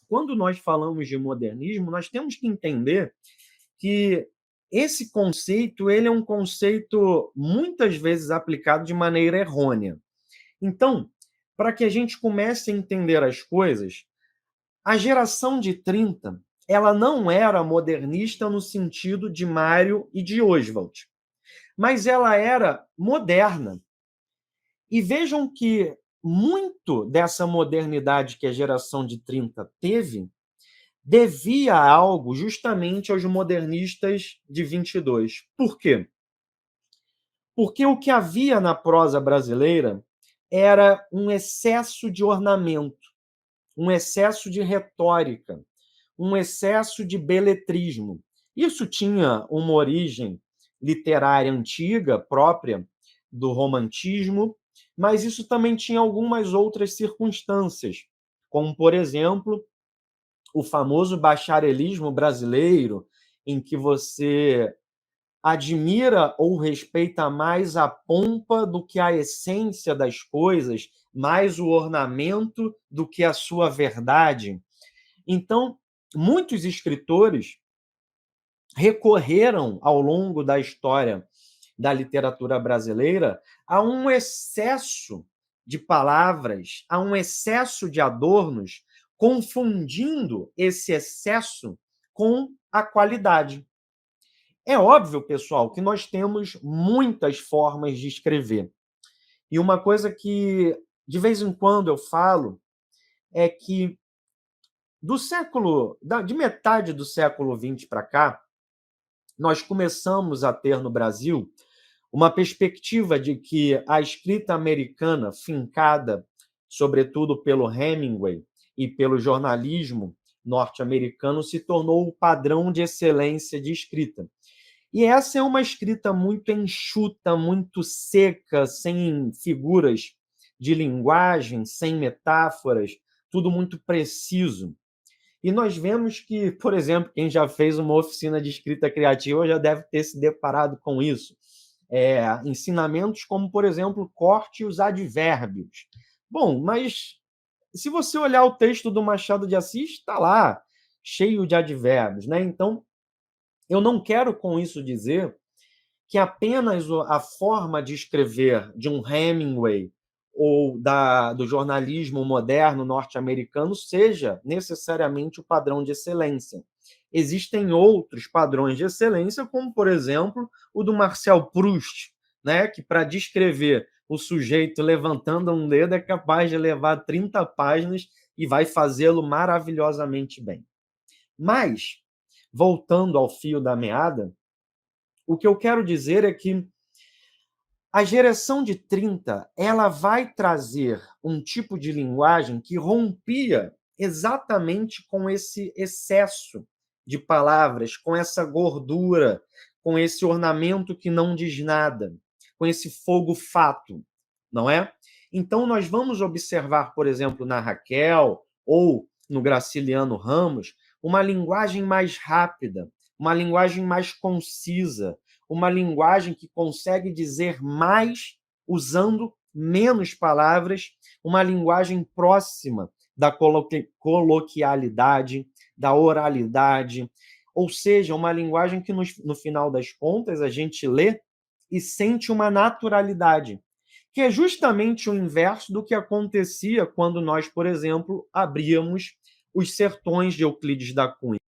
quando nós falamos de modernismo, nós temos que entender que esse conceito ele é um conceito muitas vezes aplicado de maneira errônea. Então, para que a gente comece a entender as coisas, a geração de 30 ela não era modernista no sentido de Mário e de Oswald, mas ela era moderna. E vejam que muito dessa modernidade que a geração de 30 teve devia algo justamente aos modernistas de 22. Por quê? Porque o que havia na prosa brasileira era um excesso de ornamento, um excesso de retórica, um excesso de beletrismo. Isso tinha uma origem literária antiga, própria do romantismo, mas isso também tinha algumas outras circunstâncias, como, por exemplo, o famoso bacharelismo brasileiro, em que você admira ou respeita mais a pompa do que a essência das coisas, mais o ornamento do que a sua verdade. Então, muitos escritores recorreram ao longo da história da literatura brasileira a um excesso de palavras, a um excesso de adornos, confundindo esse excesso com a qualidade. É óbvio, pessoal, que nós temos muitas formas de escrever. E uma coisa que de vez em quando eu falo é que de metade do século XX para cá, nós começamos a ter no Brasil uma perspectiva de que a escrita americana, fincada sobretudo pelo Hemingway e pelo jornalismo norte-americano, se tornou o padrão de excelência de escrita. E essa é uma escrita muito enxuta, muito seca, sem figuras de linguagem, sem metáforas, tudo muito preciso. E nós vemos que, por exemplo, quem já fez uma oficina de escrita criativa já deve ter se deparado com isso. Ensinamentos como, por exemplo, corte os advérbios. Bom, mas se você olhar o texto do Machado de Assis, está lá, cheio de advérbios, né? Então, eu não quero com isso dizer que apenas a forma de escrever de um Hemingway ou do jornalismo moderno norte-americano seja necessariamente o padrão de excelência. Existem outros padrões de excelência, como, por exemplo, o do Marcel Proust, né, que, para descrever o sujeito levantando um dedo, é capaz de levar 30 páginas e vai fazê-lo maravilhosamente bem. Mas, voltando ao fio da meada, o que eu quero dizer é que a geração de 30 ela vai trazer um tipo de linguagem que rompia exatamente com esse excesso de palavras, com essa gordura, com esse ornamento que não diz nada, com esse fogo fato, não é? Então, nós vamos observar, por exemplo, na Raquel ou no Graciliano Ramos, uma linguagem mais rápida, uma linguagem mais concisa, uma linguagem que consegue dizer mais usando menos palavras, uma linguagem próxima da coloquialidade, da oralidade, ou seja, uma linguagem que, no final das contas, a gente lê e sente uma naturalidade, que é justamente o inverso do que acontecia quando nós, por exemplo, abríamos Os Sertões de Euclides da Cunha.